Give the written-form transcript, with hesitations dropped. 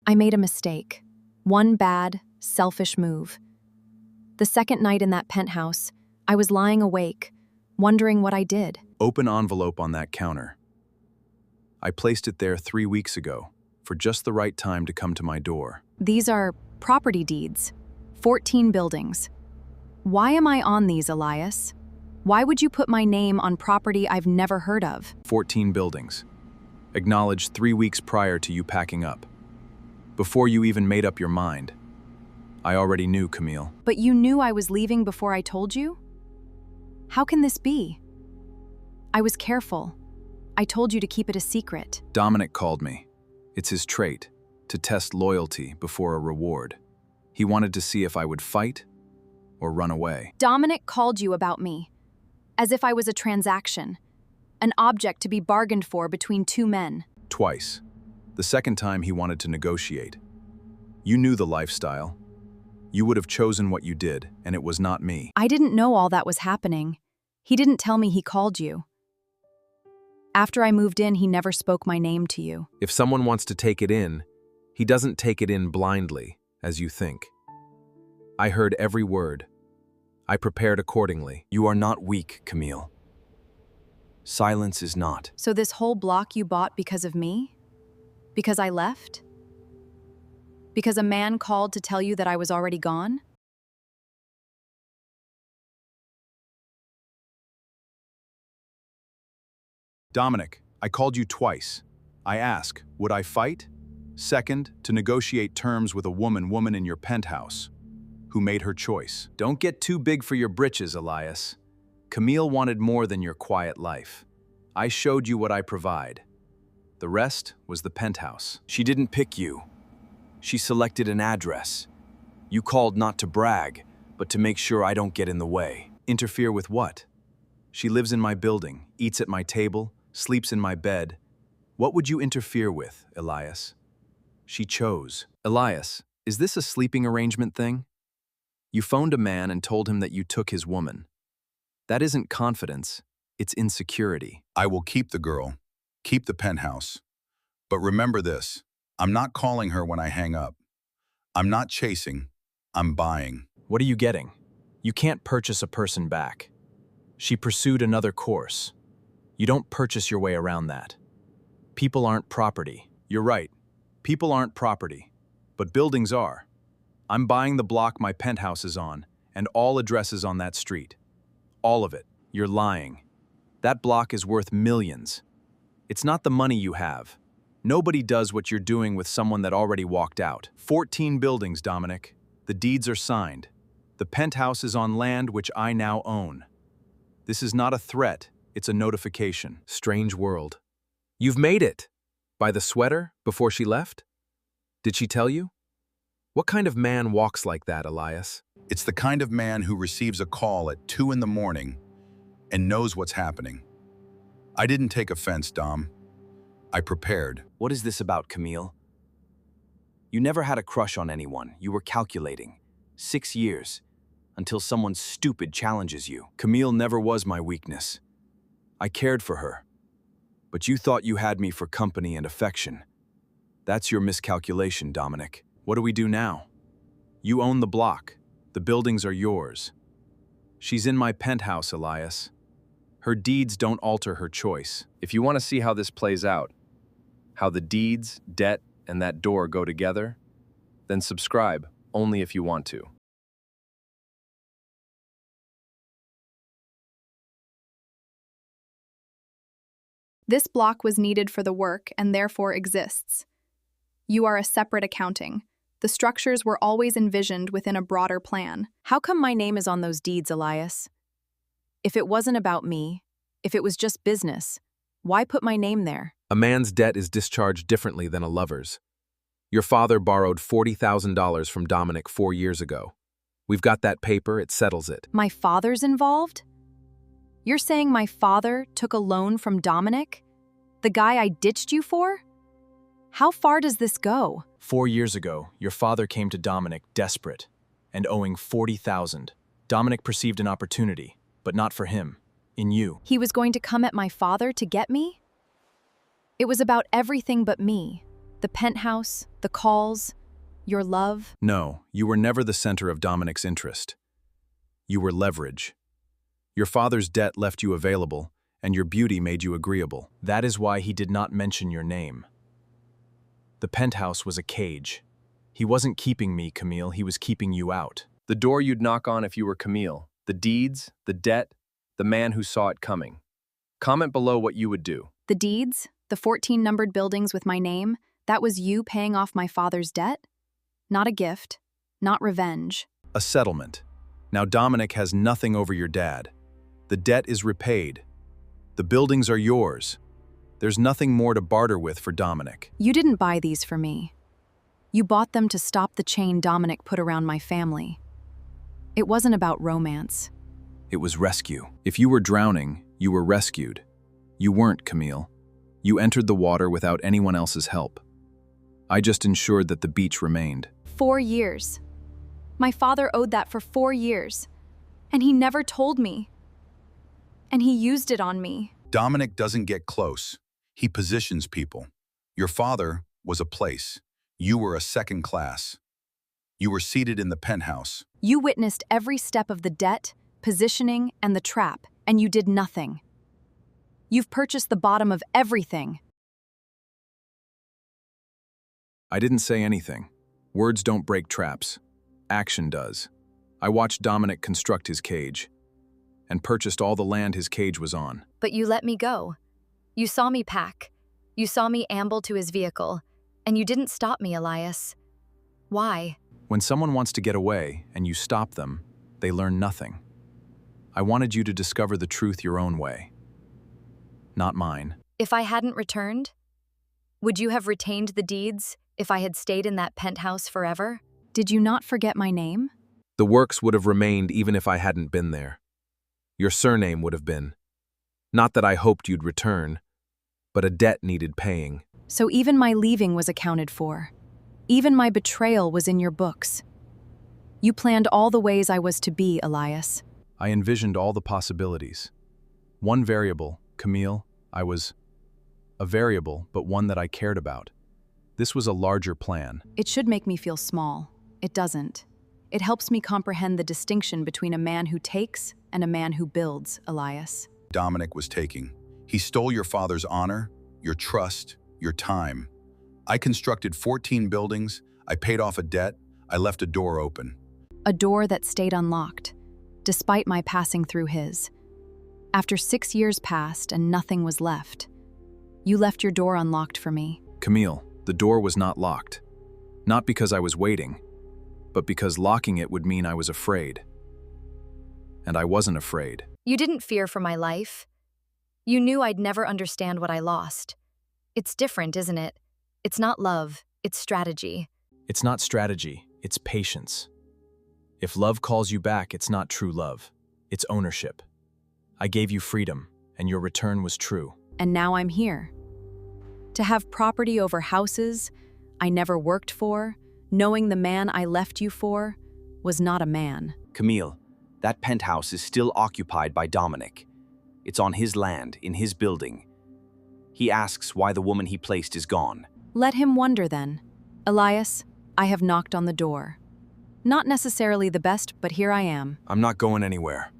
I made a mistake. One bad, selfish move. The second night in that penthouse, I was lying awake, wondering what I did. Open envelope on that counter. I placed it there 3 weeks ago, for just the right time to come to my door. These are property deeds. 14 buildings. Why am I on these, Elias? Why would you put my name on property I've never heard of? 14 buildings. Acknowledged 3 weeks prior to you packing up. Before you even made up your mind. I already knew, Camille. But you knew I was leaving before I told you? How can this be? I was careful. I told you to keep it a secret. Dominic called me. It's his trait, to test loyalty before a reward. He wanted to see if I would fight or run away. Dominic called you about me, as if I was a transaction, an object to be bargained for between two men. Twice. The second time he wanted to negotiate. You knew the lifestyle. You would have chosen what you did, and it was not me. I didn't know all that was happening. He didn't tell me he called you. After I moved in, he never spoke my name to you. If someone wants to take it in, he doesn't take it in blindly, as you think. I heard every word. I prepared accordingly. You are not weak, Camille. Silence is not. So this whole block you bought because of me? Because I left? Because a man called to tell you that I was already gone? Dominic, I called you twice. I ask, would I fight? Second, to negotiate terms with a woman in your penthouse, who made her choice. Don't get too big for your britches, Elias. Camille wanted more than your quiet life. I showed you what I provide. The rest was the penthouse. She didn't pick you. She selected an address. You called not to brag, but to make sure I don't get in the way. Interfere with what? She lives in my building, eats at my table, sleeps in my bed. What would you interfere with, Elias? She chose. Elias, is this a sleeping arrangement thing? You phoned a man and told him that you took his woman. That isn't confidence, it's insecurity. I will keep the girl, keep the penthouse. But remember this, I'm not calling her when I hang up. I'm not chasing, I'm buying. What are you getting? You can't purchase a person back. She pursued another course. You don't purchase your way around that. People aren't property. You're right. People aren't property. But buildings are. I'm buying the block my penthouse is on, and all addresses on that street. All of it. You're lying. That block is worth millions. It's not the money you have. Nobody does what you're doing with someone that already walked out. 14 buildings, Dominic. The deeds are signed. The penthouse is on land which I now own. This is not a threat, it's a notification. Strange world. You've made it! By the sweater, before she left? Did she tell you? What kind of man walks like that, Elias? It's the kind of man who receives a call at 2 in the morning and knows what's happening. I didn't take offense, Dom. I prepared. What is this about, Camille? You never had a crush on anyone. You were calculating. 6 years. Until someone stupid challenges you. Camille never was my weakness. I cared for her. But you thought you had me for company and affection. That's your miscalculation, Dominic. What do we do now? You own the block. The buildings are yours. She's in my penthouse, Elias. Her deeds don't alter her choice. If you want to see how this plays out, how the deeds, debt, and that door go together, then subscribe, only if you want to. This block was needed for the work and therefore exists. You are a separate accounting. The structures were always envisioned within a broader plan. How come my name is on those deeds, Elias? If it wasn't about me, if it was just business, why put my name there? A man's debt is discharged differently than a lover's. Your father borrowed $40,000 from Dominic 4 years ago. We've got that paper, it settles it. My father's involved? You're saying my father took a loan from Dominic? The guy I ditched you for? How far does this go? 4 years ago, your father came to Dominic desperate and owing $40,000. Dominic perceived an opportunity, but not for him, in you. He was going to come at my father to get me? It was about everything but me. The penthouse, the calls, your love. No, you were never the center of Dominic's interest. You were leverage. Your father's debt left you available, and your beauty made you agreeable. That is why he did not mention your name. The penthouse was a cage. He wasn't keeping me, Camille, he was keeping you out. The door you'd knock on if you were Camille. The deeds, the debt, the man who saw it coming. Comment below what you would do. The deeds, the 14 numbered buildings with my name, that was you paying off my father's debt? Not a gift, not revenge. A settlement. Now Dominic has nothing over your dad. The debt is repaid. The buildings are yours. There's nothing more to barter with for Dominic. You didn't buy these for me. You bought them to stop the chain Dominic put around my family. It wasn't about romance. It was rescue. If you were drowning, you were rescued. You weren't, Camille. You entered the water without anyone else's help. I just ensured that the beach remained. 4 years. My father owed that for 4 years. And he never told me. And he used it on me. Dominic doesn't get close. He positions people. Your father was a place. You were a second class. You were seated in the penthouse. You witnessed every step of the debt, positioning, and the trap, and you did nothing. You've purchased the bottom of everything. I didn't say anything. Words don't break traps. Action does. I watched Dominic construct his cage and purchased all the land his cage was on. But you let me go. You saw me pack. You saw me amble to his vehicle. And you didn't stop me, Elias. Why? When someone wants to get away and you stop them, they learn nothing. I wanted you to discover the truth your own way, not mine. If I hadn't returned, would you have retained the deeds if I had stayed in that penthouse forever? Did you not forget my name? The works would have remained even if I hadn't been there. Your surname would have been. Not that I hoped you'd return, but a debt needed paying. So even my leaving was accounted for. Even my betrayal was in your books. You planned all the ways I was to be, Elias. I envisioned all the possibilities. One variable, Camille, I was a variable, but one that I cared about. This was a larger plan. It should make me feel small. It doesn't. It helps me comprehend the distinction between a man who takes and a man who builds, Elias. Dominic was taking. He stole your father's honor, your trust, your time. I constructed 14 buildings, I paid off a debt, I left a door open. A door that stayed unlocked, despite my passing through his. After 6 years passed and nothing was left, you left your door unlocked for me. Camille, the door was not locked. Not because I was waiting, but because locking it would mean I was afraid. And I wasn't afraid. You didn't fear for my life. You knew I'd never understand what I lost. It's different, isn't it? It's not love, it's strategy. It's not strategy, it's patience. If love calls you back, it's not true love. It's ownership. I gave you freedom, and your return was true. And now I'm here. To have property over houses I never worked for, knowing the man I left you for was not a man. Camille, that penthouse is still occupied by Dominic. It's on his land, in his building. He asks why the woman he placed is gone. Let him wonder then. Elias, I have knocked on the door. Not necessarily the best, but here I am. I'm not going anywhere.